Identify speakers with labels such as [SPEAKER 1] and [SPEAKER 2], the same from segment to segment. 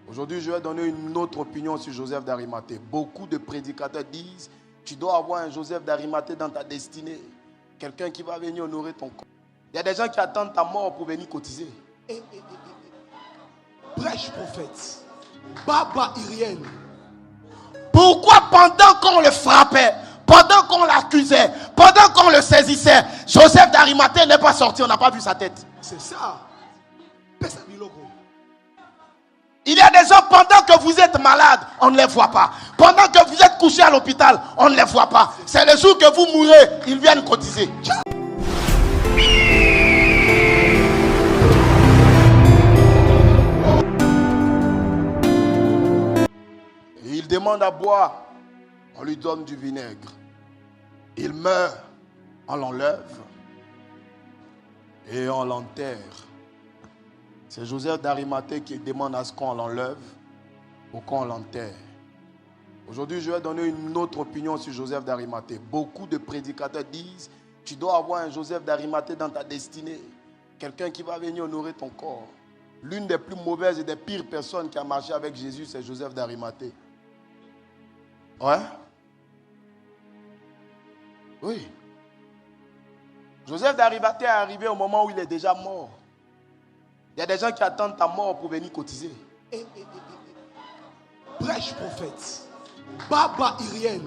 [SPEAKER 1] Aujourd'hui, je vais donner une autre opinion sur Joseph d'Arimathée. Beaucoup de prédicateurs disent, tu dois avoir un Joseph d'Arimathée dans ta destinée. Quelqu'un qui va venir honorer ton corps. Il y a des gens qui attendent ta mort pour venir cotiser.
[SPEAKER 2] Prêche prophète. Baba Iriel.
[SPEAKER 1] Pourquoi pendant qu'on le frappait, pendant qu'on l'accusait, pendant qu'on le saisissait, Joseph d'Arimathée n'est pas sorti, on n'a pas vu sa tête?
[SPEAKER 2] C'est ça.
[SPEAKER 1] Il y a des gens, pendant que vous êtes malade, on ne les voit pas. Pendant que vous êtes couché à l'hôpital, on ne les voit pas. C'est le jour que vous mourrez, ils viennent cotiser. Et il demande à boire, on lui donne du vinaigre. Il meurt, on l'enlève et on l'enterre. C'est Joseph d'Arimathée qui demande à ce qu'on l'enlève ou qu'on l'enterre. Aujourd'hui, je vais donner une autre opinion sur Joseph d'Arimathée. Beaucoup de prédicateurs disent, tu dois avoir un Joseph d'Arimathée dans ta destinée. Quelqu'un qui va venir honorer ton corps. L'une des plus mauvaises et des pires personnes qui a marché avec Jésus, c'est Joseph d'Arimathée. Ouais? Oui. Joseph d'Arimathée est arrivé au moment où il est déjà mort. Il y a des gens qui attendent ta mort pour venir cotiser.
[SPEAKER 2] Prêche prophète. Baba Iriel.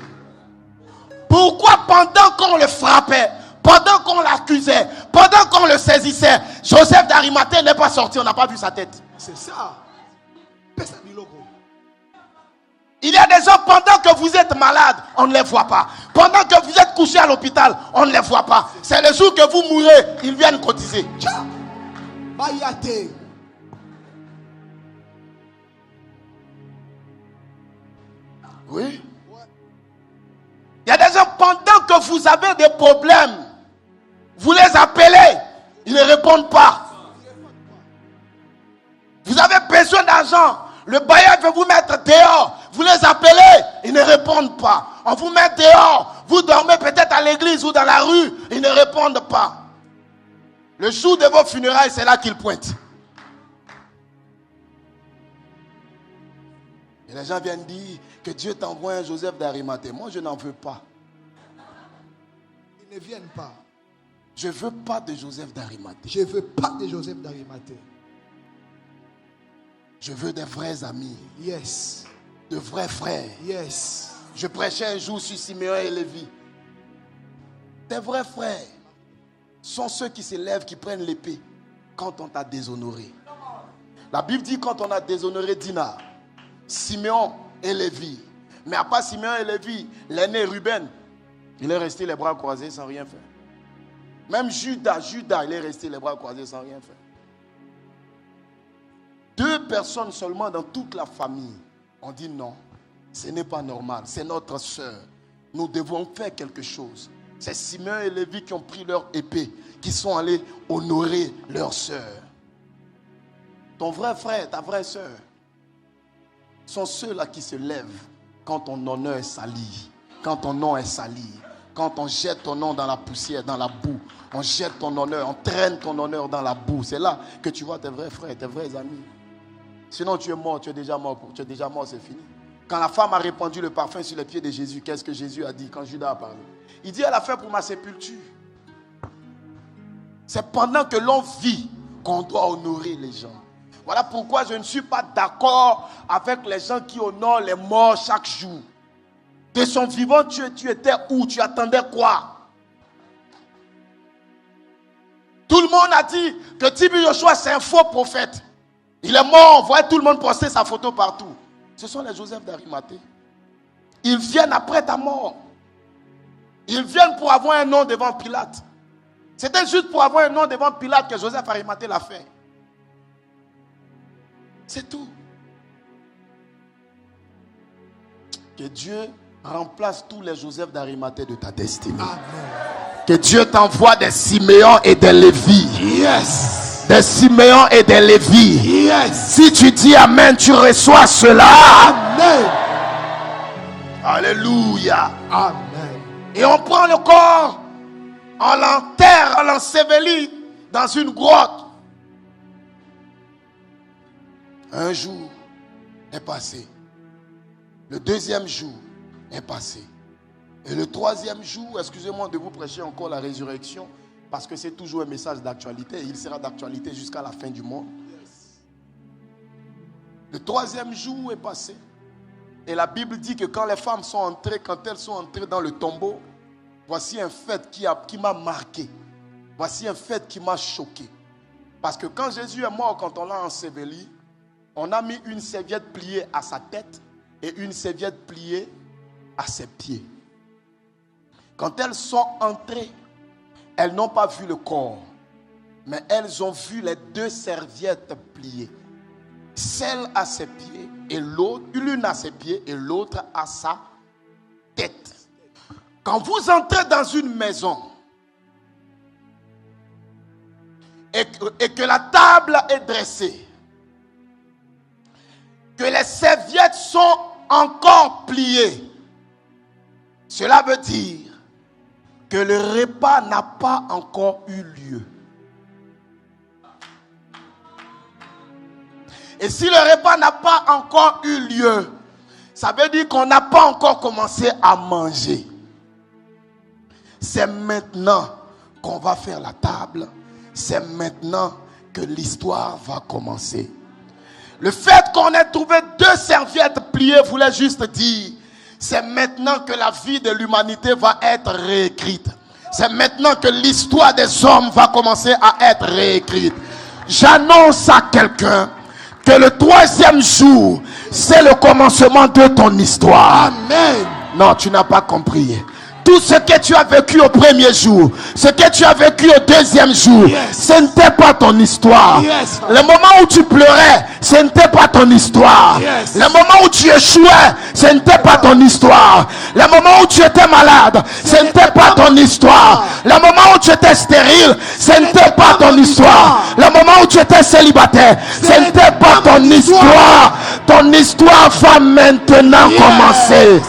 [SPEAKER 1] Pourquoi pendant qu'on le frappait, pendant qu'on l'accusait, pendant qu'on le saisissait, Joseph d'Arimathée n'est pas sorti, on n'a pas vu sa tête?
[SPEAKER 2] C'est ça.
[SPEAKER 1] Il y a des gens, pendant que vous êtes malade, on ne les voit pas. Pendant que vous êtes couché à l'hôpital, on ne les voit pas. C'est le jour que vous mourrez, ils viennent cotiser.
[SPEAKER 2] Bayate.
[SPEAKER 1] Oui. Il y a des gens, pendant que vous avez des problèmes, vous les appelez, ils ne répondent pas. Vous avez besoin d'argent, le bailleur veut vous mettre dehors, vous les appelez, ils ne répondent pas. On vous met dehors, vous dormez peut-être à l'église ou dans la rue, ils ne répondent pas. Le jour de vos funérailles, c'est là qu'ils pointent. Et les gens viennent dire que Dieu t'envoie un Joseph d'Arimathée. Moi, je n'en veux pas.
[SPEAKER 2] Ils ne viennent pas.
[SPEAKER 1] Je ne veux pas de Joseph d'Arimathée.
[SPEAKER 2] Je ne veux pas de Joseph d'Arimathée.
[SPEAKER 1] Je veux des vrais amis.
[SPEAKER 2] Yes.
[SPEAKER 1] De vrais frères.
[SPEAKER 2] Yes.
[SPEAKER 1] Je prêchais un jour sur Siméon et Lévi. Des vrais frères sont ceux qui se lèvent, qui prennent l'épée quand on t'a déshonoré. La Bible dit quand on a déshonoré Dina, Siméon et Lévi. Mais à part Siméon et Lévi, l'aîné Ruben, il est resté les bras croisés sans rien faire. Même Judas, il est resté les bras croisés sans rien faire. 2 personnes seulement dans toute la famille ont dit non, ce n'est pas normal, c'est notre soeur. Nous devons faire quelque chose. C'est Siméon et Lévi qui ont pris leur épée, qui sont allés honorer leur soeur. Ton vrai frère, ta vraie soeur, sont ceux-là qui se lèvent quand ton honneur est sali, quand ton nom est sali, quand on jette ton nom dans la poussière, dans la boue, on jette ton honneur, on traîne ton honneur dans la boue. C'est là que tu vois tes vrais frères, tes vrais amis. Sinon tu es mort, c'est fini. Quand la femme a répandu le parfum sur les pieds de Jésus, qu'est-ce que Jésus a dit quand Judas a parlé? Il dit, elle a fait pour ma sépulture. C'est pendant que l'on vit qu'on doit honorer les gens. Voilà pourquoi je ne suis pas d'accord avec les gens qui honorent les morts chaque jour. De son vivant, tu étais où? Tu attendais quoi? Tout le monde a dit que Tibi Joshua c'est un faux prophète. Il est mort, on voit tout le monde poster sa photo partout. Ce sont les Joseph d'Arimathée. Ils viennent après ta mort. Ils viennent pour avoir un nom devant Pilate. C'était juste pour avoir un nom devant Pilate que Joseph d'Arimathée l'a fait. C'est tout. Que Dieu remplace tous les Joseph d'Arimathée de ta destinée.
[SPEAKER 2] Amen.
[SPEAKER 1] Que Dieu t'envoie des Siméon et des Lévi.
[SPEAKER 2] Yes.
[SPEAKER 1] Des Siméon et des Lévi.
[SPEAKER 2] Yes.
[SPEAKER 1] Si tu dis Amen, tu reçois cela.
[SPEAKER 2] Amen.
[SPEAKER 1] Alléluia.
[SPEAKER 2] Amen.
[SPEAKER 1] Et on prend le corps, on l'enterre, on l'ensevelit dans une grotte. Un jour, est passé. Le deuxième jour est passé. Et le troisième jour, excusez-moi de vous prêcher encore la résurrection, parce que c'est toujours un message d'actualité. Il sera d'actualité jusqu'à la fin du monde. Le troisième jour est passé. Et la Bible dit que quand les femmes sont entrées, quand elles sont entrées dans le tombeau, voici un fait qui m'a marqué. Voici un fait qui m'a choqué. Parce que quand Jésus est mort, quand on l'a enseveli, on a mis une serviette pliée à sa tête et une serviette pliée à ses pieds. Quand elles sont entrées, elles n'ont pas vu le corps, mais elles ont vu les deux serviettes pliées. Celle à ses pieds et l'autre, l'une à ses pieds et l'autre à sa tête. Quand vous entrez dans une maison et que la table est dressée, que les serviettes sont encore pliées, cela veut dire que le repas n'a pas encore eu lieu. Et si le repas n'a pas encore eu lieu, ça veut dire qu'on n'a pas encore commencé à manger. C'est maintenant qu'on va faire la table. C'est maintenant que l'histoire va commencer. Le fait qu'on ait trouvé deux serviettes pliées voulait juste dire, c'est maintenant que la vie de l'humanité va être réécrite. C'est maintenant que l'histoire des hommes va commencer à être réécrite. J'annonce à quelqu'un que le troisième jour, c'est le commencement de ton histoire.
[SPEAKER 2] Amen.
[SPEAKER 1] Non, tu n'as pas compris. Tout ce que tu as vécu au premier jour, ce que tu as vécu au deuxième jour, ce n'était pas ton histoire. Le moment où tu pleurais, ce n'était pas ton histoire. Le moment où tu échouais, ce n'était pas ton histoire. Le moment où tu étais malade, ce n'était pas ton histoire. Le moment où tu étais stérile, ce n'était pas ton histoire. Le moment où tu étais célibataire, ce n'était pas ton histoire. Ton histoire va maintenant commencer.